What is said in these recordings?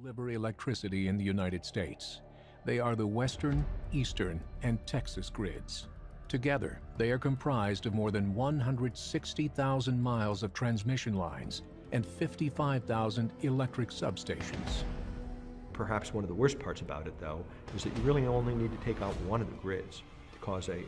deliver electricity in the United States. They are the Western, Eastern, and Texas grids. Together, they are comprised of more than 160,000 miles of transmission lines and 55,000 electric substations. Perhaps one of the worst parts about it, though, is that you really only need to take out one of the grids to cause a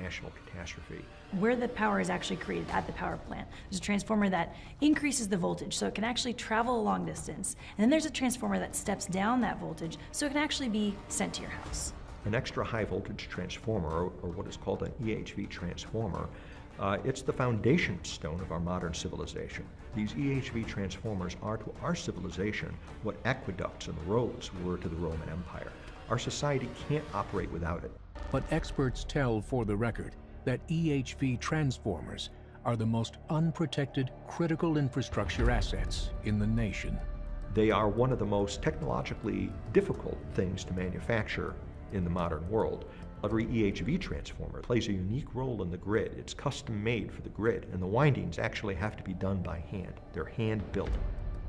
national catastrophe. Where the power is actually created at the power plant, there's a transformer that increases the voltage so it can actually travel a long distance. And then there's a transformer that steps down that voltage so it can actually be sent to your house. An extra high voltage transformer, or what is called an EHV transformer, it's the foundation stone of our modern civilization. These EHV transformers are to our civilization what aqueducts and roads were to the Roman Empire. Our society can't operate without it. But experts tell For the Record that EHV transformers are the most unprotected critical infrastructure assets in the nation. They are one of the most technologically difficult things to manufacture in the modern world. Every EHV transformer plays a unique role in the grid. It's custom made for the grid, and the windings actually have to be done by hand. They're hand built.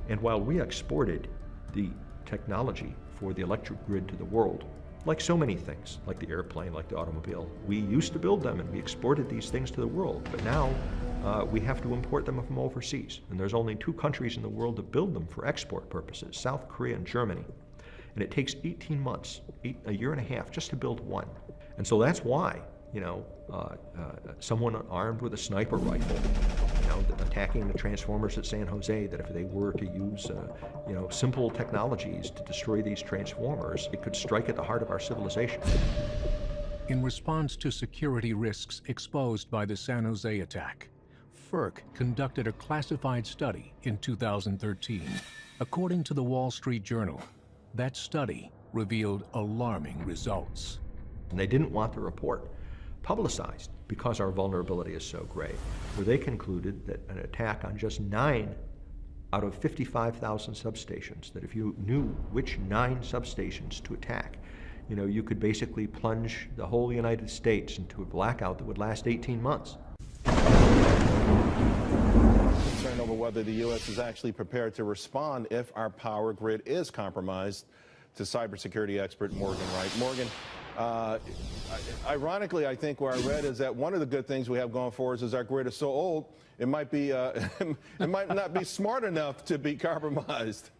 And while we exported the technology for the electric grid to the world, like so many things, like the airplane, like the automobile, we used to build them and we exported these things to the world, but now we have to import them from overseas. And there's only 2 countries in the world that build them for export purposes, South Korea and Germany. And it takes 18 months, a year and a half, just to build one. And so that's why, someone armed with a sniper rifle, attacking the transformers at San Jose, that if they were to use, simple technologies to destroy these transformers, it could strike at the heart of our civilization. In response to security risks exposed by the San Jose attack, FERC conducted a classified study in 2013. According to the Wall Street Journal, that study revealed alarming results. And they didn't want the report publicized because our vulnerability is so great, where they concluded that an attack on just 9 out of 55,000 substations, that if you knew which 9 substations to attack, you could basically plunge the whole United States into a blackout that would last 18 months. Concern over whether the U.S. is actually prepared to respond if our power grid is compromised, to cybersecurity expert Morgan Wright. Morgan, ironically, I think where I read is that one of the good things we have going for us is our grid is so old, it might be, it might not be smart enough to be compromised.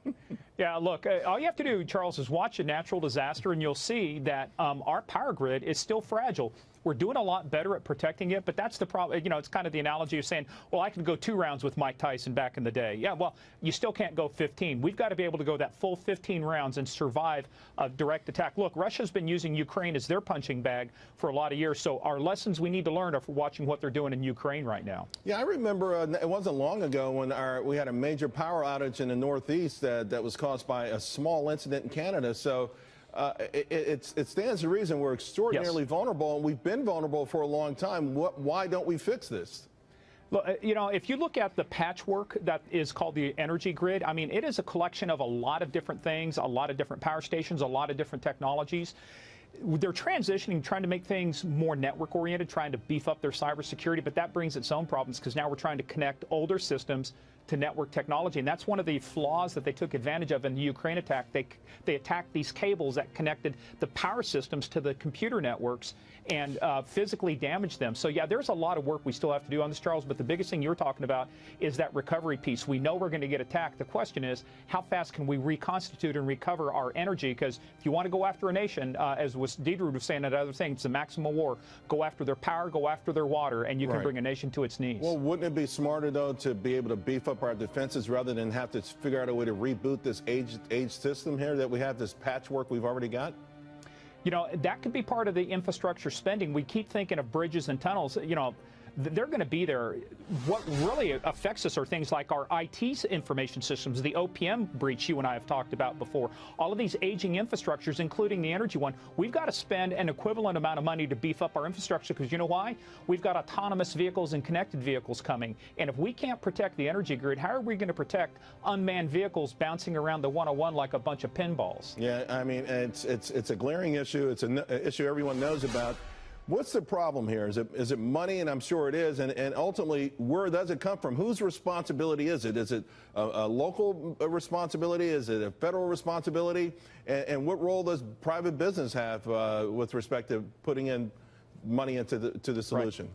Yeah, look, all you have to do, Charles, is watch a natural disaster, and you'll see that our power grid is still fragile. We're doing a lot better at protecting it, but that's the problem. It's kind of the analogy of saying, well, I could go 2 rounds with Mike Tyson back in the day. Yeah, well, you still can't go 15. We've got to be able to go that full 15 rounds and survive a direct attack. Look, Russia's been using Ukraine as their punching bag for a lot of years, so our lessons we need to learn are from watching what they're doing in Ukraine right now. Yeah, I remember it wasn't long ago when we had a major power outage in the Northeast that was caused by a small incident in Canada. So it stands to reason we're extraordinarily vulnerable, and we've been vulnerable for a long time. Why don't we fix this? Look, if you look at the patchwork that is called the energy grid, I mean, it is a collection of a lot of different things, a lot of different power stations, a lot of different technologies. They're transitioning, trying to make things more network-oriented, trying to beef up their cybersecurity, but that brings its own problems because now we're trying to connect older systems to network technology, and that's one of the flaws that they took advantage of in the Ukraine attack. They attacked these cables that connected the power systems to the computer networks and physically damaged them. So yeah, there's a lot of work we still have to do on this, Charles, but the biggest thing you're talking about is that recovery piece. We know we're going to get attacked. The question is, how fast can we reconstitute and recover our energy? Because if you want to go after a nation, as was Deidre was saying, another thing, it's a maximum war. Go after their power, go after their water, and you can bring a nation to its knees. Well, wouldn't it be smarter, though, to be able to beef up our defenses rather than have to figure out a way to reboot this aged system here that we have, this patchwork we've already got? That could be part of the infrastructure spending. We keep thinking of bridges and tunnels. They're going to be there. What really affects us are things like our IT information systems, the OPM breach you and I have talked about before, all of these aging infrastructures, including the energy one. We've got to spend an equivalent amount of money to beef up our infrastructure because you know why? We've got autonomous vehicles and connected vehicles coming. And if we can't protect the energy grid, how are we going to protect unmanned vehicles bouncing around the 101 like a bunch of pinballs? Yeah, I mean, it's a glaring issue. It's an issue everyone knows about. What's the problem here? Is it money? And I'm sure it is. And ultimately, where does it come from? Whose responsibility is it? Is it a local responsibility? Is it a federal responsibility? And what role does private business have with respect to putting in money into the solution? Right.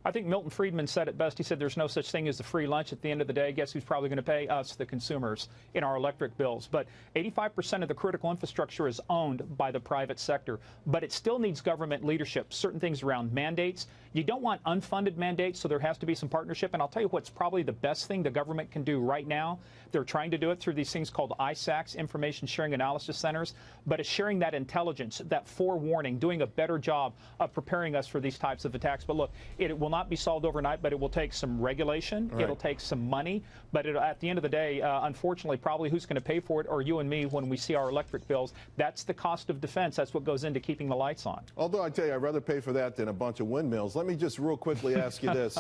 I think Milton Friedman said it best. He said there's no such thing as a free lunch. At the end of the day, guess who's probably going to pay? Us, the consumers, in our electric bills. But 85% of the critical infrastructure is owned by the private sector. But it still needs government leadership, certain things around mandates. You don't want unfunded mandates, so there has to be some partnership. And I'll tell you what's probably the best thing the government can do right now. They're trying to do it through these things called ISACs, Information Sharing Analysis Centers. But it's sharing that intelligence, that forewarning, doing a better job of preparing us for these types of attacks. But look, it will not be solved overnight, but it will take some regulation. Right. It'll take some money. But at the end of the day, unfortunately, probably who's going to pay for it are you and me when we see our electric bills. That's the cost of defense. That's what goes into keeping the lights on. Although I tell you, I'd rather pay for that than a bunch of windmills. Let me just real quickly ask you this.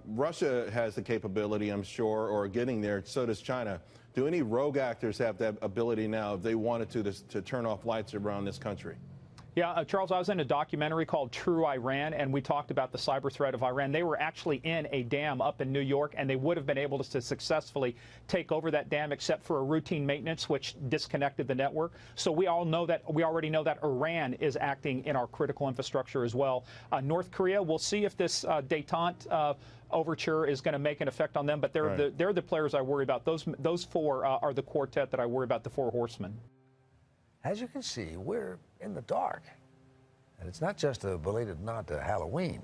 Russia has the capability, I'm sure, or getting there. So does China. Do any rogue actors have that ability now, if they wanted to turn off lights around this country? Yeah, Charles, I was in a documentary called True Iran, and we talked about the cyber threat of Iran. They were actually in a dam up in New York, and they would have been able to successfully take over that dam, except for a routine maintenance, which disconnected the network. So we already know that Iran is acting in our critical infrastructure as well. North Korea, we'll see if this détente overture is going to make an effect on them, but they're the players I worry about. Those four are the quartet that I worry about, the four horsemen. As you can see, we're in the dark. And it's not just a belated nod to Halloween.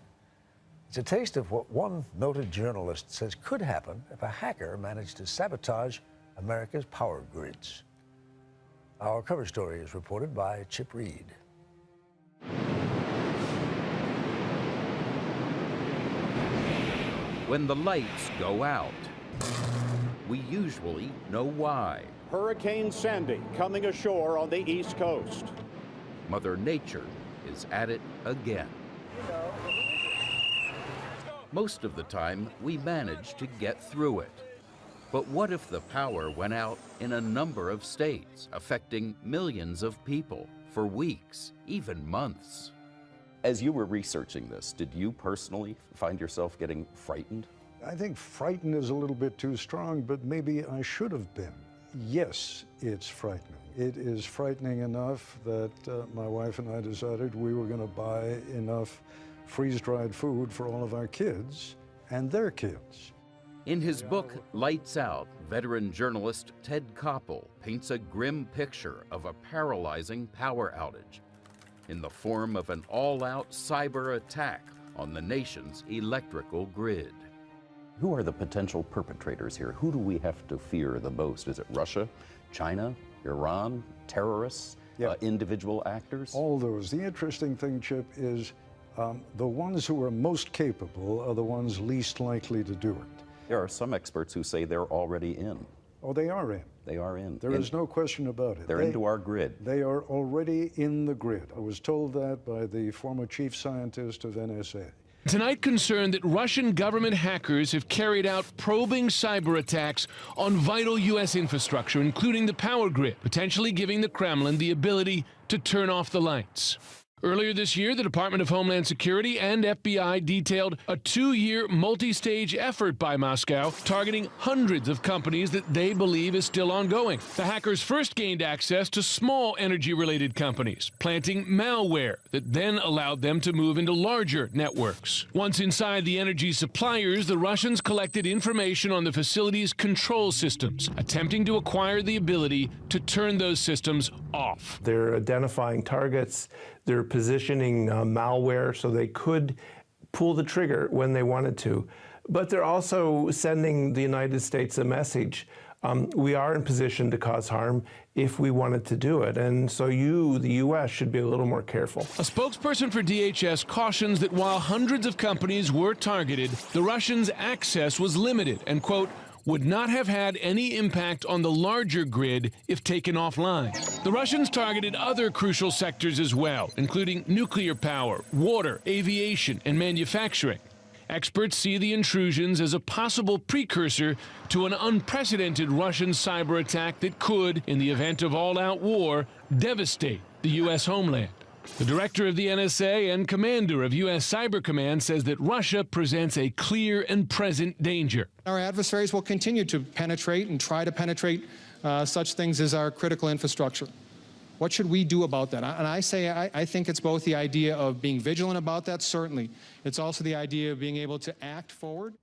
It's a taste of what one noted journalist says could happen if a hacker managed to sabotage America's power grids. Our cover story is reported by Chip Reed. When the lights go out, we usually know why. Hurricane Sandy coming ashore on the East Coast. Mother Nature is at it again. Most of the time, we manage to get through it. But what if the power went out in a number of states, affecting millions of people for weeks, even months? As you were researching this, did you personally find yourself getting frightened? I think frightened is a little bit too strong, but maybe I should have been. Yes, it's frightening. It is frightening enough that my wife and I decided we were going to buy enough freeze-dried food for all of our kids and their kids. In his book, Lights Out, veteran journalist Ted Koppel paints a grim picture of a paralyzing power outage in the form of an all-out cyber attack on the nation's electrical grid. Who are the potential perpetrators here? Who do we have to fear the most? Is it Russia, China, Iran, terrorists, individual actors? All those. The interesting thing, Chip, is the ones who are most capable are the ones least likely to do it. There are some experts who say they're already in. Oh, they are in. They are in. There is no question about it. They're into our grid. They are already in the grid. I was told that by the former chief scientist of NSA. Tonight, concerned that Russian government hackers have carried out probing cyber attacks on vital U.S. infrastructure, including the power grid, potentially giving the Kremlin the ability to turn off the lights. Earlier this year, the Department of Homeland Security and FBI detailed a 2-year multi-stage effort by Moscow targeting hundreds of companies that they believe is still ongoing. The hackers first gained access to small energy-related companies, planting malware that then allowed them to move into larger networks. Once inside the energy suppliers, the Russians collected information on the facility's control systems, attempting to acquire the ability to turn those systems off. They're identifying targets. They're positioning malware so they could pull the trigger when they wanted to. But they're also sending the United States a message. We are in position to cause harm if we wanted to do it. And so the U.S., should be a little more careful. A spokesperson for DHS cautions that while hundreds of companies were targeted, the Russians' access was limited and, quote, would not have had any impact on the larger grid if taken offline. The Russians targeted other crucial sectors as well, including nuclear power, water, aviation, and manufacturing. Experts see the intrusions as a possible precursor to an unprecedented Russian cyber attack that could, in the event of all-out war, devastate the U.S. homeland. The director of the NSA and commander of U.S. Cyber Command says that Russia presents a clear and present danger. Our adversaries will continue to penetrate and try to penetrate such things as our critical infrastructure. What should we do about that? And I think it's both the idea of being vigilant about that, certainly. It's also the idea of being able to act forward.